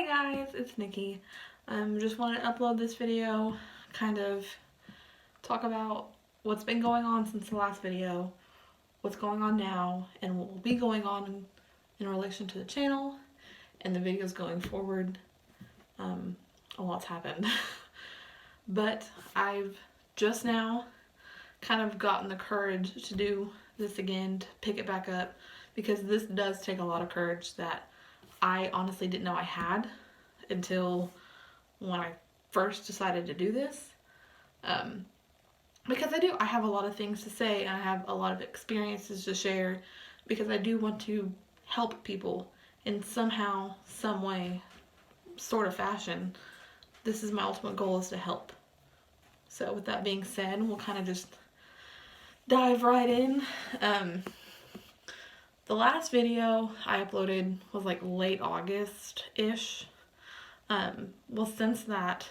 guys, it's Nikki. Just wanted to upload this video, kind of talk about what's been going on since the last video, what's going on now, and what will be going on in relation to the channel and the videos going forward. A lot's happened. But I've just now kind of gotten the courage to do this again, to pick it back up, because this does take a lot of courage that I honestly didn't know I had until when I first decided to do this. Because I have a lot of things to say and I have a lot of experiences to share, because I do want to help people in somehow, some way, sort of fashion. This is my ultimate goal, is to help. So with that being said, we'll kind of just dive right in. The last video I uploaded was like late August-ish. Well, since that,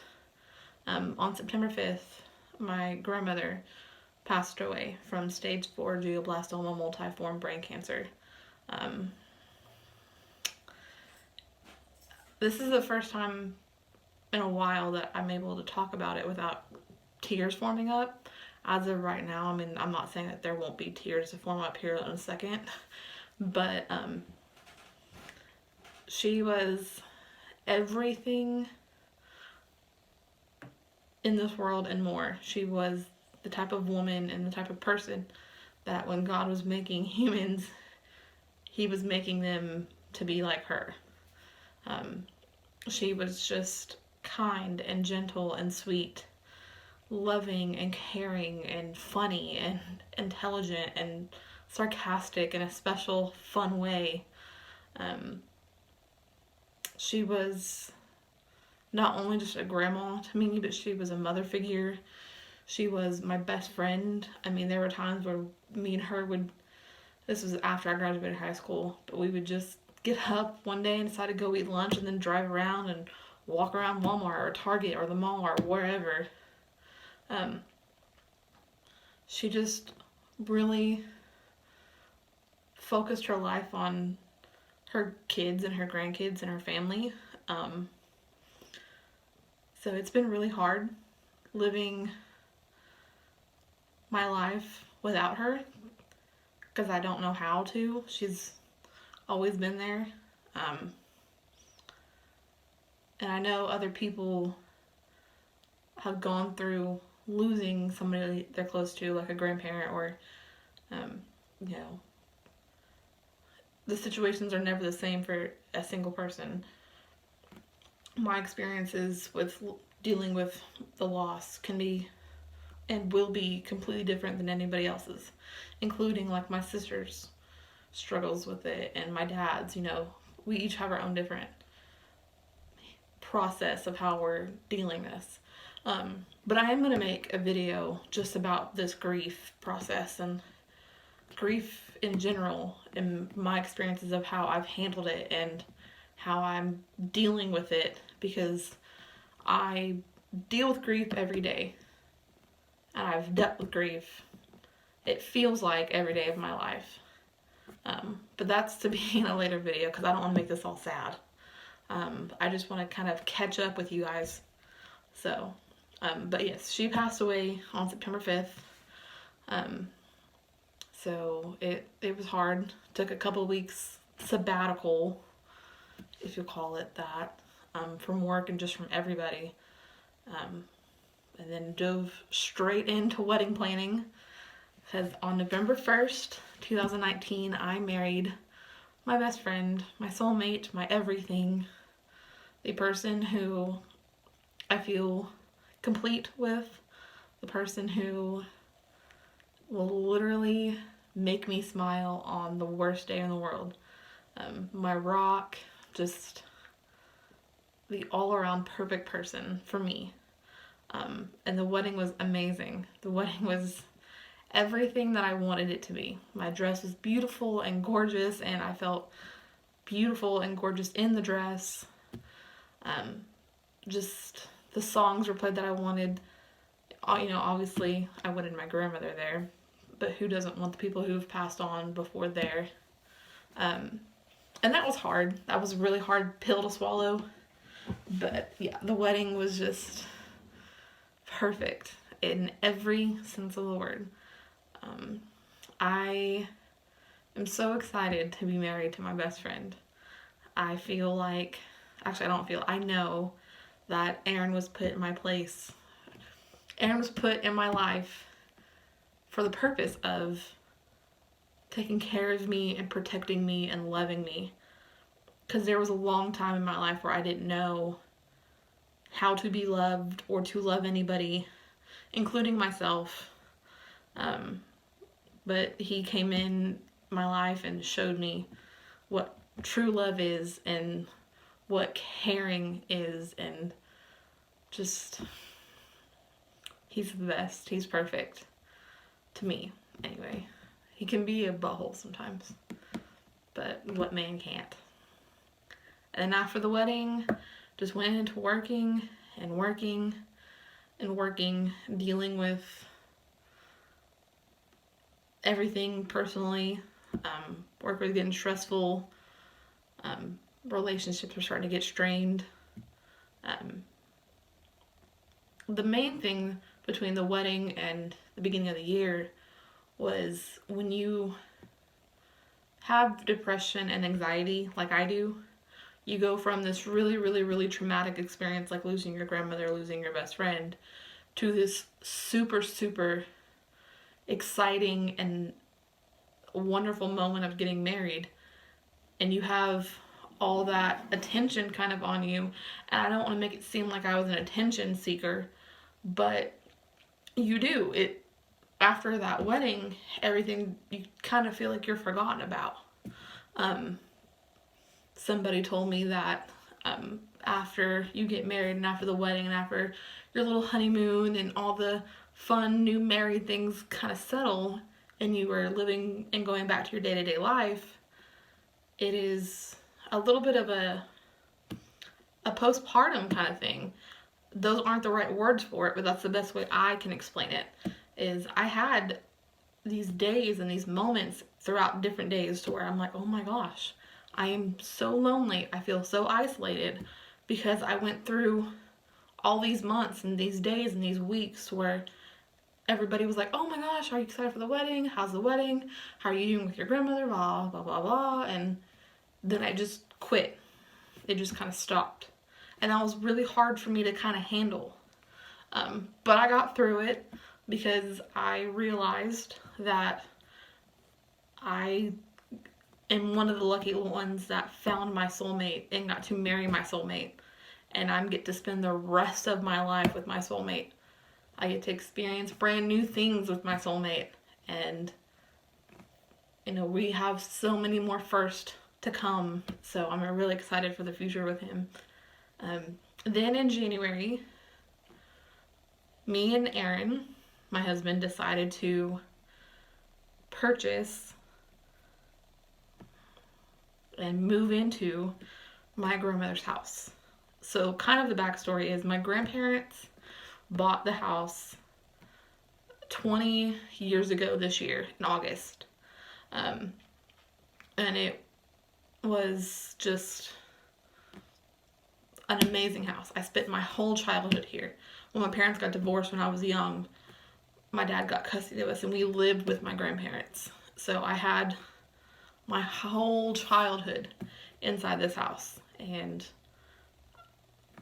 on September 5th, my grandmother passed away from stage 4 glioblastoma multiforme brain cancer. This is the first time in a while that I'm able to talk about it without tears forming up. As of right now, I mean, I'm not saying that there won't be tears to form up here in a second, but she was everything in this world and more. She was the type of woman and the type of person that when God was making humans, he was making them to be like her. She was just kind and gentle and sweet, loving and caring and funny and intelligent and sarcastic in a special, fun way. She was not only just a grandma to me, but she was a mother figure. She was my best friend. I mean, there were times where me and her would, this was after I graduated high school, but we would just get up one day and decide to go eat lunch and then drive around and walk around Walmart or Target or the mall or wherever. She just really focused her life on her kids and her grandkids and her family. So it's been really hard living my life without her, because I don't know how to. She's always been there. And I know other people have gone through losing somebody they're close to, like a grandparent, or, the situations are never the same for a single person. My experiences with dealing with the loss can be and will be completely different than anybody else's, including like my sister's struggles with it and my dad's. We each have our own different process of how we're dealing this. But I am going to make a video just about this grief process and grief in general and my experiences of how I've handled it and how I'm dealing with it, because I deal with grief every day and I've dealt with grief, it feels like, every day of my life. But that's to be in a later video, because I don't want to make this all sad. I just want to kind of catch up with you guys. So, but yes, she passed away on September 5th. So it was hard. Took a couple weeks sabbatical, if you call it that, from work and just from everybody. And then dove straight into wedding planning. Because on November 1st, 2019, I married my best friend, my soulmate, my everything, the person who I feel complete with, the person who will literally make me smile on the worst day in the world. My rock, just the all-around perfect person for me. And the wedding was amazing. The wedding was everything that I wanted it to be. My dress was beautiful and gorgeous, and I felt beautiful and gorgeous in the dress. Just the songs were played that I wanted. Obviously I wanted my grandmother there, but who doesn't want the people who have passed on before there? And that was hard. That was a really hard pill to swallow. But yeah, the wedding was just perfect in every sense of the word. I am so excited to be married to my best friend. I feel like, actually, I know that Aaron was put in my place. Aaron was put in my life for the purpose of taking care of me and protecting me and loving me. Because there was a long time in my life where I didn't know how to be loved or to love anybody, including myself. But he came in my life and showed me what true love is and what caring is, and just, he's the best. He's perfect to me, anyway. He can be a butthole sometimes, but what man can't? And then after the wedding, just went into working and working and working, dealing with everything personally. Work was getting stressful. Relationships were starting to get strained. The main thing between the wedding and the beginning of the year was when you have depression and anxiety like I do, you go from this really, really, really traumatic experience like losing your grandmother, losing your best friend, to this super, super exciting and wonderful moment of getting married. And you have all that attention kind of on you. And I don't want to make it seem like I was an attention seeker, but you do. After that wedding, everything, you kind of feel like you're forgotten about. Somebody told me that after you get married and after the wedding and after your little honeymoon and all the fun new married things kind of settle and you are living and going back to your day-to-day life, it is a little bit of a postpartum kind of thing. Those aren't the right words for it, but that's the best way I can explain it. Is I had these days and these moments throughout different days to where I'm like, oh my gosh, I am so lonely. I feel so isolated because I went through all these months and these days and these weeks where everybody was like, oh my gosh, are you excited for the wedding? How's the wedding? How are you doing with your grandmother? Blah, blah, blah, blah. And then I just quit. It just kind of stopped. And that was really hard for me to kind of handle. But I got through it because I realized that I am one of the lucky ones that found my soulmate and got to marry my soulmate. And I get to spend the rest of my life with my soulmate. I get to experience brand new things with my soulmate. And, we have so many more firsts to come. So I'm really excited for the future with him. Then in January, me and Aaron, my husband, decided to purchase and move into my grandmother's house. So kind of the backstory is my grandparents bought the house 20 years ago this year in August. And it was just an amazing house. I spent my whole childhood here. When my parents got divorced when I was young, my dad got custody of us and we lived with my grandparents. So I had my whole childhood inside this house. And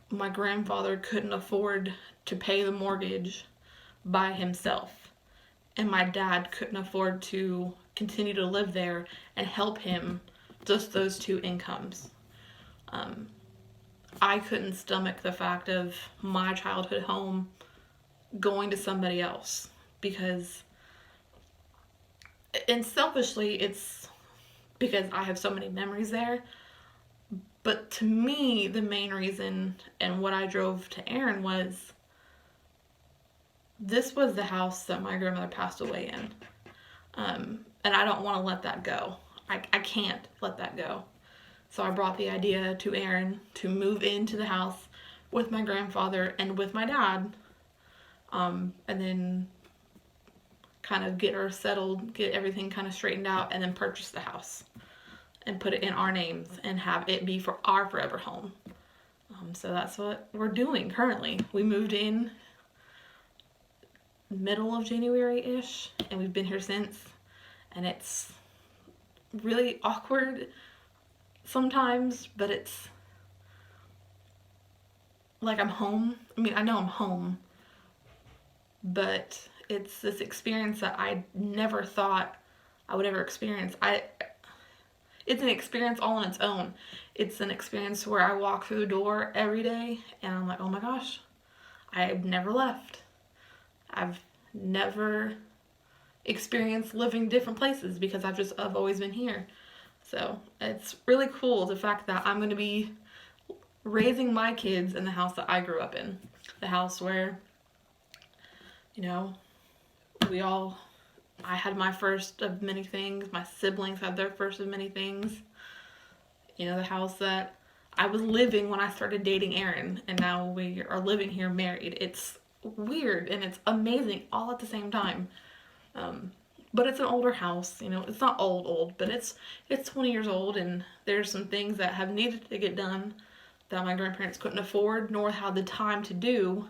my grandfather couldn't afford to pay the mortgage by himself. And my dad couldn't afford to continue to live there and help him, just those two incomes. I couldn't stomach the fact of my childhood home going to somebody else because, and selfishly, it's because I have so many memories there. But to me, the main reason and what I drove to Aaron was this was the house that my grandmother passed away in. And I don't want to let that go. I can't let that go. So I brought the idea to Aaron to move into the house with my grandfather and with my dad. And then kind of get her settled, get everything kind of straightened out, and then purchase the house and put it in our names and have it be for our forever home. So that's what we're doing currently. We moved in middle of January-ish, and we've been here since, and it's really awkward sometimes, but it's like I'm home. I mean, I know I'm home, but it's this experience that I never thought I would ever experience. It's an experience all on its own. It's an experience where I walk through the door every day and I'm like, oh my gosh, I've never left. I've never experienced living different places because I've always been here. So it's really cool the fact that I'm going to be raising my kids in the house that I grew up in. The house where, you know, I had my first of many things. My siblings had their first of many things. You know, the house that I was living when I started dating Aaron, and now we are living here married. It's weird and it's amazing all at the same time. But it's an older house, you know, it's not old, but it's 20 years old, and there's some things that have needed to get done that my grandparents couldn't afford nor had the time to do.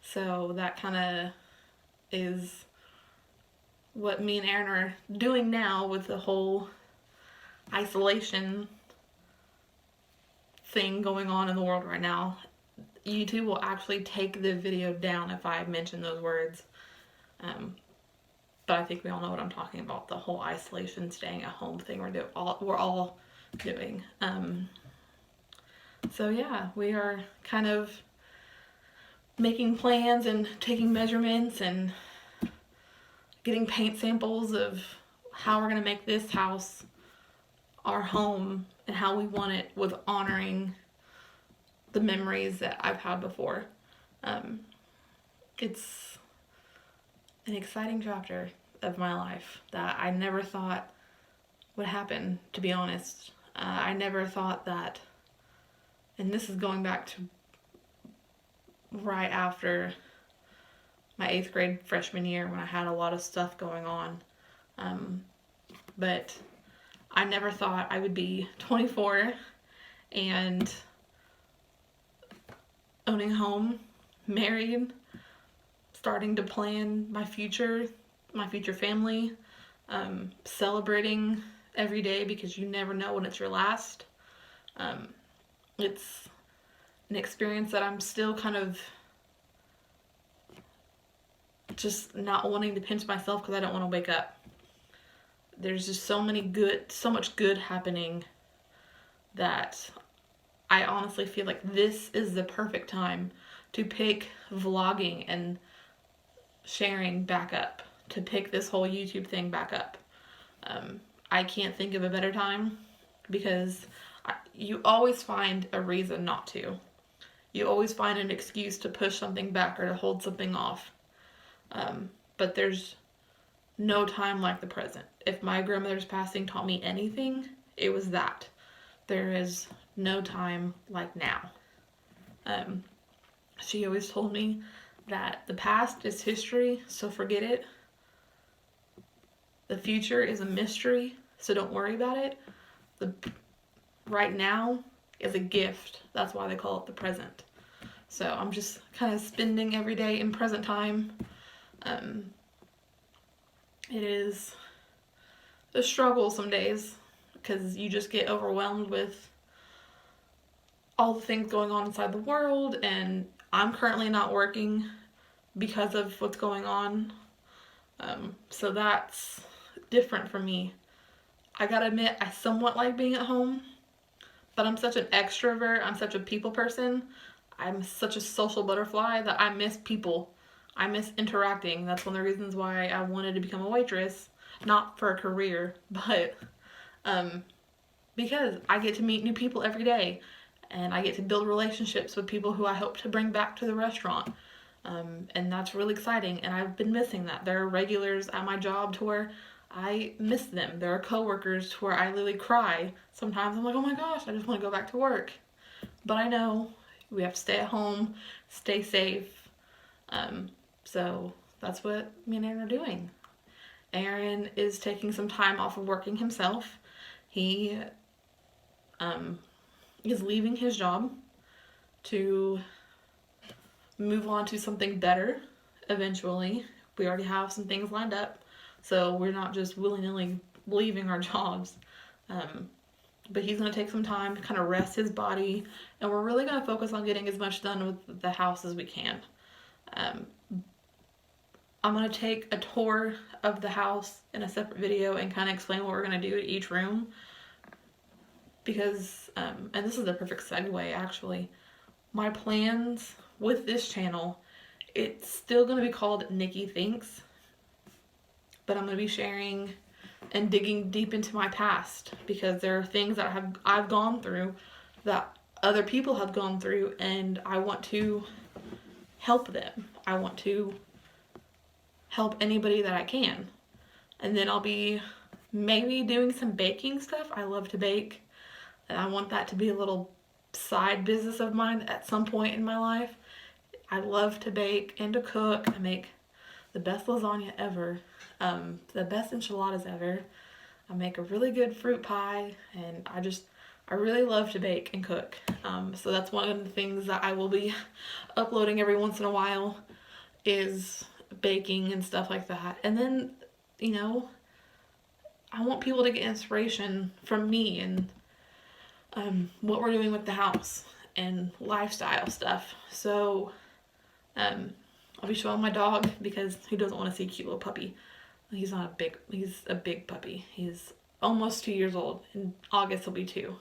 So that kind of is what me and Aaron are doing now with the whole isolation thing going on in the world right now. YouTube will actually take the video down if I mention those words. But I think we all know what I'm talking about, the whole isolation, staying at home thing we're all doing. So yeah, we are kind of making plans and taking measurements and getting paint samples of how we're going to make this house our home and how we want it, with honoring the memories that I've had before. It's an exciting chapter of my life that I never thought would happen, to be honest. I never thought that, and this is going back to right after my 8th grade freshman year when I had a lot of stuff going on. But I never thought I would be 24 and owning a home, married, starting to plan my future family, celebrating every day because you never know when it's your last. It's an experience that I'm still kind of just not wanting to pinch myself because I don't want to wake up. There's just so much good happening that I honestly feel like this is the perfect time to pick vlogging and sharing back up, to pick this whole YouTube thing back up. I can't think of a better time because you always find a reason not to. You always find an excuse to push something back or to hold something off. But there's no time like the present. If my grandmother's passing taught me anything, it was that. There is no time like now. She always told me that the past is history, so forget it. The future is a mystery, so don't worry about it. The right now is a gift. That's why they call it the present. So I'm just kind of spending every day in present time. It is a struggle some days because you just get overwhelmed with all the things going on inside the world, and I'm currently not working because of what's going on. So that's different for me. I gotta admit, I somewhat like being at home, but I'm such an extrovert. I'm such a people person. I'm such a social butterfly that I miss people. I miss interacting. That's one of the reasons why I wanted to become a waitress. Not for a career, but because I get to meet new people every day, and I get to build relationships with people who I hope to bring back to the restaurant. And that's really exciting, and I've been missing that. There are regulars at my job to where I miss them. There are coworkers to where I literally cry. Sometimes I'm like, oh my gosh, I just want to go back to work. But I know we have to stay at home, stay safe. So that's what me and Aaron are doing. Aaron is taking some time off of working himself. He is leaving his job. to move on to something better eventually. We already have some things lined up, so we're not just willy-nilly leaving our jobs. But he's going to take some time to kind of rest his body, and we're really going to focus on getting as much done with the house as we can. I'm going to take a tour of the house in a separate video and kind of explain what we're going to do at each room. Because, and this is the perfect segue actually, my plans with this channel, it's still going to be called Nikki Thinks, but I'm going to be sharing and digging deep into my past, because there are things that I've gone through that other people have gone through, and I want to help them. I want to help anybody that I can. And then I'll be maybe doing some baking stuff. I love to bake, and I want that to be a little side business of mine at some point in my life. I love to bake and to cook. I make the best lasagna ever, the best enchiladas ever. I make a really good fruit pie, and I really love to bake and cook. So that's one of the things that I will be uploading every once in a while, is baking and stuff like that. And then, you know, I want people to get inspiration from me and what we're doing with the house and lifestyle stuff. So I'll be showing my dog, because who doesn't want to see a cute little puppy? He's a big puppy. He's almost 2 years old. In August he'll be 2.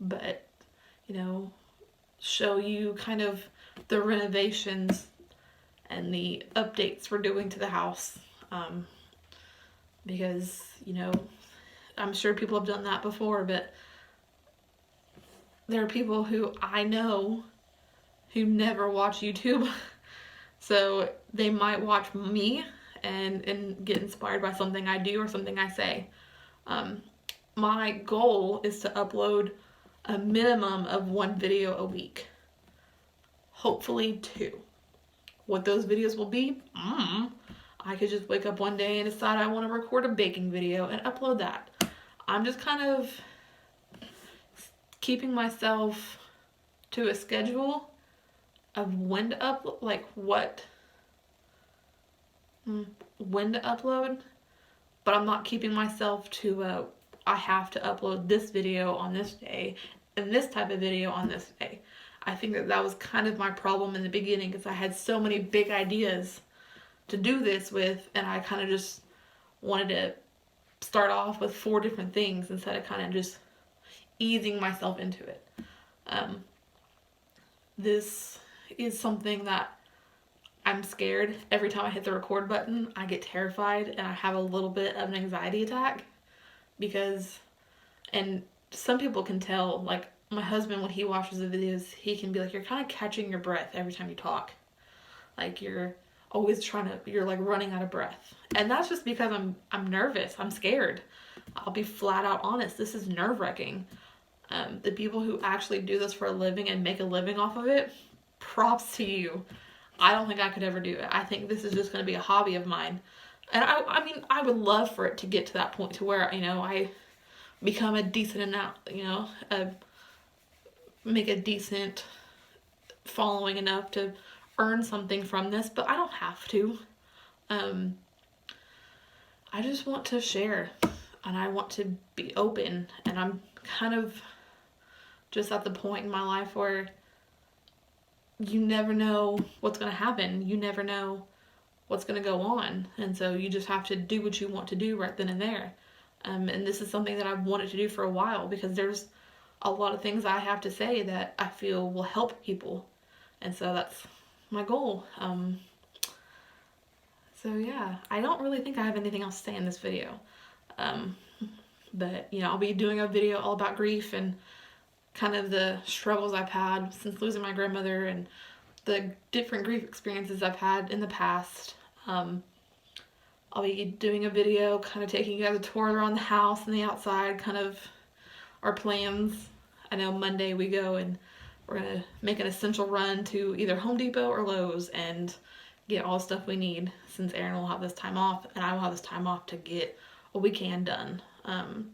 But, you know, show you kind of the renovations and the updates we're doing to the house. Because, you know, I'm sure people have done that before, but there are people who I know who never watch YouTube. So they might watch me and get inspired by something I do or something I say. My goal is to upload a minimum of 1 video a week. Hopefully 2. What those videos will be, I could just wake up one day and decide I want to record a baking video and upload that. I'm just kind of keeping myself to a schedule of when to upload, when to upload, but I'm not keeping myself to I have to upload this video on this day and this type of video on this day. I think that was kind of my problem in the beginning, because I had so many big ideas to do this with, and I kind of just wanted to start off with 4 different things instead of kind of just easing myself into it. This is something that I'm scared. Every time I hit the record button, I get terrified and I have a little bit of an anxiety attack, because, and some people can tell, like my husband, when he watches the videos, he can be like, you're kind of catching your breath every time you talk. Like you're always you're like running out of breath. And that's just because I'm nervous. I'm scared. I'll be flat out honest. This is nerve-wracking. The people who actually do this for a living and make a living off of it, props to you. I don't think I could ever do it. I think this is just going to be a hobby of mine. And I mean, I would love for it to get to that point to where, you know, I become a decent enough, you know, make a decent following enough to earn something from this, but I don't have to. I just want to share, and I want to be open, and I'm kind of just at the point in my life where you never know what's going to happen. You never know what's going to go on. And so you just have to do what you want to do right then and there. And this is something that I've wanted to do for a while, because there's a lot of things I have to say that I feel will help people. And so that's my goal. So yeah, I don't really think I have anything else to say in this video. But, you know, I'll be doing a video all about grief and kind of the struggles I've had since losing my grandmother and the different grief experiences I've had in the past. I'll be doing a video kind of taking you guys a tour around the house and the outside, kind of our plans. I know Monday we go and we're going to make an essential run to either Home Depot or Lowe's and get all the stuff we need, since Aaron will have this time off and I will have this time off to get what we can done. And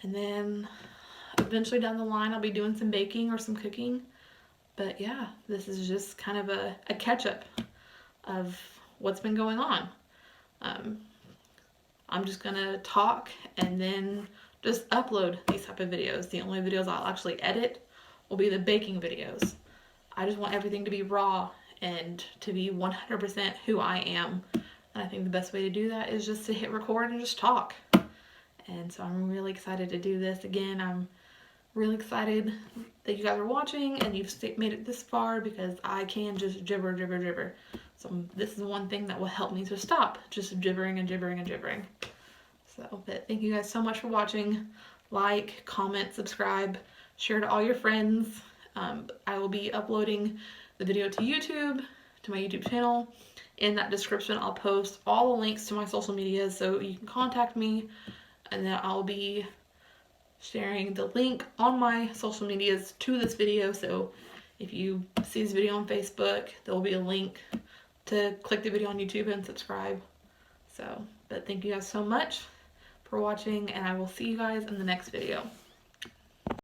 then eventually down the line I'll be doing some baking or some cooking. But yeah, this is just kind of a catch-up of what's been going on. I'm just gonna talk and then just upload these type of videos. The only videos I'll actually edit will be the baking videos. I just want everything to be raw and to be 100% who I am. And I think the best way to do that is just to hit record and just talk. And so I'm really excited to do this again. I'm really excited that you guys are watching and you've made it this far, because I can just gibber. So this is one thing that will help me to stop just gibbering and gibbering. So, but thank you guys so much for watching. Like, comment, subscribe, share to all your friends. I will be uploading the video to YouTube, to my YouTube channel. In that description, I'll post all the links to my social media so you can contact me, and then I'll be sharing the link on my social medias to this video. So if you see this video on Facebook, there will be a link to click the video on YouTube and subscribe. So, but thank you guys so much for watching, and I will see you guys in the next video.